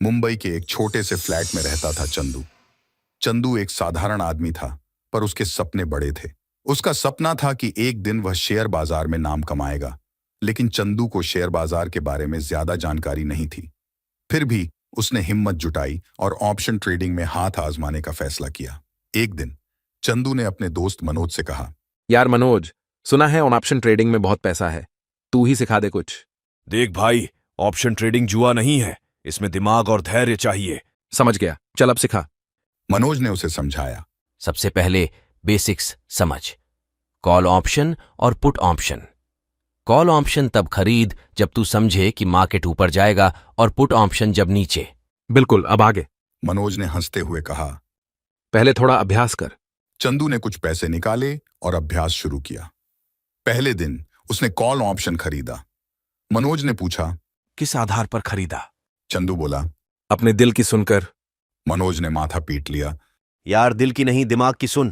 मुंबई के एक छोटे से फ्लैट में रहता था चंदू। चंदू एक साधारण आदमी था, पर उसके सपने बड़े थे। उसका सपना था कि एक दिन वह शेयर बाजार में नाम कमाएगा, लेकिन चंदू को शेयर बाजार के बारे में ज्यादा जानकारी नहीं थी। फिर भी उसने हिम्मत जुटाई और ऑप्शन ट्रेडिंग में हाथ आजमाने का फैसला किया। एक दिन चंदू ने अपने दोस्त मनोज से कहा, यार मनोज, सुना है ऑप्शन ट्रेडिंग में बहुत पैसा है, तू ही सिखा दे कुछ। देख भाई, ऑप्शन ट्रेडिंग जुआ नहीं है, इसमें दिमाग और धैर्य चाहिए। समझ गया, चल अब सिखा। मनोज ने उसे समझाया। सबसे पहले बेसिक्स समझ। कॉल ऑप्शन और पुट ऑप्शन। कॉल ऑप्शन तब खरीद जब तू समझे कि मार्केट ऊपर जाएगा, और पुट ऑप्शन जब नीचे। बिल्कुल, अब आगे। मनोज ने हंसते हुए कहा। पहले थोड़ा अभ्यास कर। चंदू ने कुछ पैसे निकाले और अभ्यास शुरू किया। पहले दिन उसने कॉल ऑप्शन खरीदा। मनोज ने पूछा, किस आधार पर खरीदा? चंदू बोला, अपने दिल की सुनकर। मनोज ने माथा पीट लिया। यार, दिल की नहीं, दिमाग की सुन।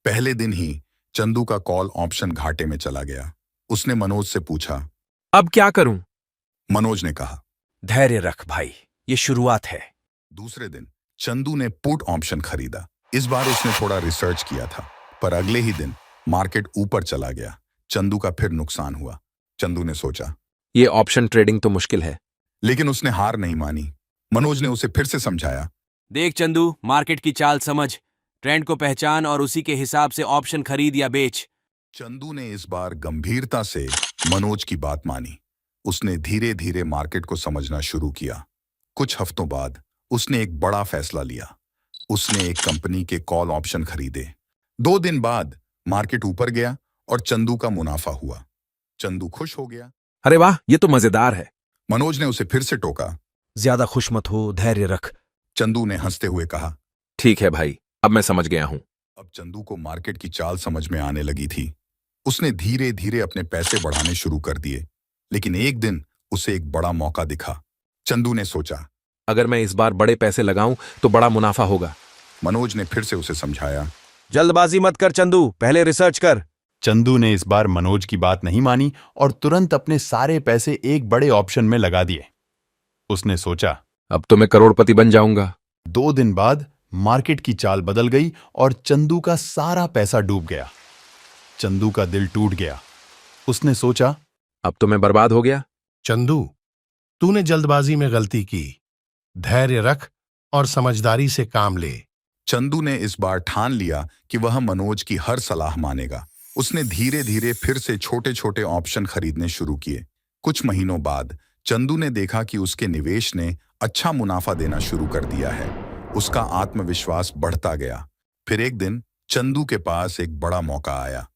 पहले दिन ही चंदू का कॉल ऑप्शन घाटे में चला गया। उसने मनोज से पूछा, अब क्या करूं? मनोज ने कहा, धैर्य रख भाई, ये शुरुआत है। दूसरे दिन चंदू ने पुट ऑप्शन खरीदा। इस बार उसने थोड़ा रिसर्च किया था, पर अगले ही दिन मार्केट ऊपर चला गया। चंदू का फिर नुकसान हुआ। चंदू ने सोचा, ये ऑप्शन ट्रेडिंग तो मुश्किल है। लेकिन उसने हार नहीं मानी। मनोज ने उसे फिर से समझाया। देख चंदू, मार्केट की चाल समझ, ट्रेंड को पहचान और उसी के हिसाब से ऑप्शन खरीद या बेच। चंदू ने इस बार गंभीरता से मनोज की बात मानी। उसने धीरे धीरे मार्केट को समझना शुरू किया। कुछ हफ्तों बाद उसने एक बड़ा फैसला लिया। उसने एक कंपनी के कॉल ऑप्शन खरीदे। 2 दिन बाद मार्केट ऊपर गया और चंदू का मुनाफा हुआ। चंदू खुश हो गया। अरे वाह, ये तो मजेदार है। मनोज ने उसे फिर से टोका। ज्यादा खुश मत हो, धैर्य रख। चंदू ने हंसते हुए कहा, ठीक है भाई, अब मैं समझ गया हूं। अब चंदू को मार्केट की चाल समझ में आने लगी थी। उसने धीरे धीरे अपने पैसे बढ़ाने शुरू कर दिए, लेकिन एक दिन उसे एक बड़ा मौका दिखा। चंदू ने सोचा, अगर मैं इस बार बड़े पैसे लगाऊं तो बड़ा मुनाफा होगा। मनोज ने फिर से उसे समझाया। जल्दबाजी मत कर चंदू, पहले रिसर्च कर। चंदू ने इस बार मनोज की बात नहीं मानी और तुरंत अपने सारे पैसे एक बड़े ऑप्शन में लगा दिए। उसने सोचा, अब तो मैं करोड़पति बन जाऊंगा। 2 दिन बाद मार्केट की चाल बदल गई और चंदू का सारा पैसा डूब गया। चंदू का दिल टूट गया। उसने सोचा, अब तो मैं बर्बाद हो गया। चंदू, तूने जल्दबाजी में गलती की। धैर्य रख और समझदारी से काम ले। चंदू ने इस बार ठान लिया कि वह मनोज की हर सलाह मानेगा। उसने धीरे धीरे फिर से छोटे छोटे ऑप्शन खरीदने शुरू किए। कुछ महीनों बाद चंदू ने देखा कि उसके निवेश ने अच्छा मुनाफा देना शुरू कर दिया है। उसका आत्मविश्वास बढ़ता गया। फिर एक दिन चंदू के पास एक बड़ा मौका आया।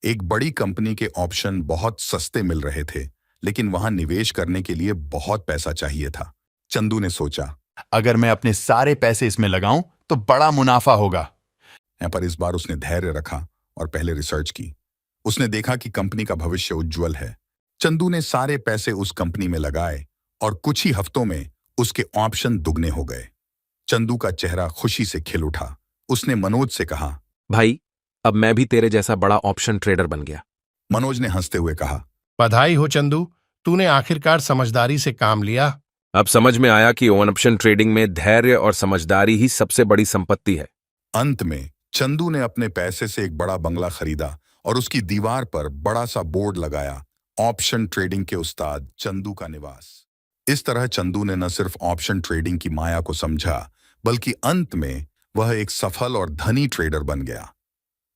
एक बड़ी कंपनी के ऑप्शन बहुत सस्ते मिल रहे थे, लेकिन वहां निवेश करने के लिए बहुत पैसा चाहिए था। चंदू ने सोचा, अगर मैं अपने सारे पैसे इसमें लगाऊं तो बड़ा मुनाफा होगा। पर इस बार उसने धैर्य रखा और पहले रिसर्च की। उसने देखा कि कंपनी का भविष्य उज्जवल है। चंदू ने सारे पैसे उस कंपनी में लगाए और कुछ ही हफ्तों में उसके ऑप्शन दुगने हो गए। चंदू का चेहरा खुशी से खिल उठा। उसने मनोज से कहा, भाई, अब मैं भी तेरे जैसा बड़ा ऑप्शन ट्रेडर बन गया। मनोज ने हंसते हुए कहा, बधाई हो चंदू, तूने आखिरकार समझदारी से काम लिया। अब समझ में आया कि ऑप्शन ट्रेडिंग में धैर्य और समझदारी ही सबसे बड़ी संपत्ति है। अंत में चंदू ने अपने पैसे से एक बड़ा बंगला खरीदा और उसकी दीवार पर बड़ा सा बोर्ड लगाया, ऑप्शन ट्रेडिंग के उस्ताद चंदू का निवास। इस तरह चंदू ने न सिर्फ ऑप्शन ट्रेडिंग की माया को समझा, बल्कि अंत में वह एक सफल और धनी ट्रेडर बन गया।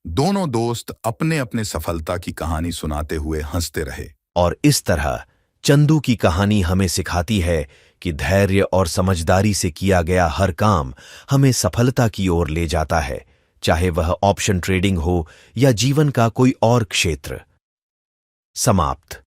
दोनों दोस्त अपने अपने सफलता की कहानी सुनाते हुए हंसते रहे। और इस तरह चंदू की कहानी हमें सिखाती है कि धैर्य और समझदारी से किया गया हर काम हमें सफलता की ओर ले जाता है, चाहे वह ऑप्शन ट्रेडिंग हो या जीवन का कोई और क्षेत्र। समाप्त।